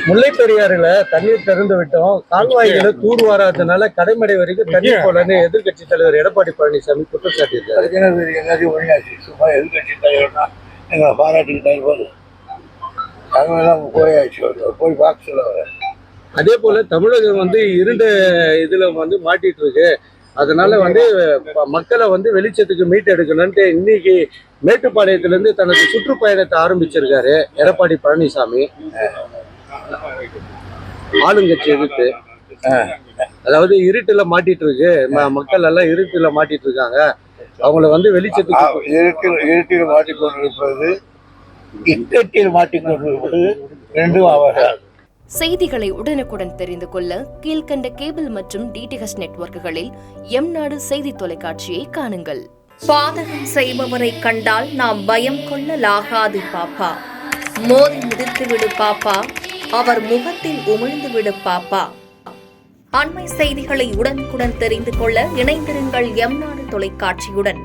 முல்லை பெரியாறுல தண்ணீர் திறந்து விட்டோம், கால்வாய்களை தூர் வாராதனால கடைமடை வரைக்கும் தண்ணீர் போலன்னு எதிர்கட்சி தலைவர் எடப்பாடி பழனிசாமி குற்றம் சாட்டியிருக்காரு. எல்லாத்தையும் ஒழிஞ்சாச்சு. சும்மா எதிர்கட்சி தலைவர்னா எங்களை பாராட்டிக்கிட்டே போது தமிழெல்லாம் போயாச்சு. போய் பார்க்க சொல்ல வர. அதே போல தமிழகம் இருண்ட இதுல மாட்டிட்டு இருக்கு. அதனால மக்களை வெளிச்சத்துக்கு மீட்டெடுக்கணும்ட்டு இன்னைக்கு மேட்டுப்பாளையத்திலிருந்து தனது சுற்றுப்பயணத்தை ஆரம்பிச்சிருக்காரு எடப்பாடி பழனிசாமி. ஆளுங்கட்சி எதிர்த்து, அதாவது இருட்டுல மாட்டிட்டு இருக்கு, மக்கள் எல்லாம் இருட்டுல மாட்டிட்டு இருக்காங்க, அவங்கள வெளிச்சத்துக்கு இருட்டில் மாட்டிக்கொண்டிருப்பது இக்கட்டில் மாட்டிக்கொண்டிருப்பது ரெண்டும் அவர்கள். செய்திகளை உடனுக்குடன் தெரிந்து கொள்ள கீழ்கண்ட கேபிள் மற்றும் டிடிஹெச் நெட்வொர்க்குகளில் எம் நாடு செய்தி தொலைக்காட்சியை காணுங்கள். பாதகம் செய்பவரை கண்டால் நாம் பயம் கொள்ளலாகாது பாப்பா. மோதி மிதித்து விடு பாப்பா, அவர் முகத்தில் உமிழ்ந்து விடு பாப்பா. அண்மை செய்திகளை உடனுக்குடன் தெரிந்து கொள்ள இணைந்திருங்கள் எம் நாடு தொலைக்காட்சியுடன்.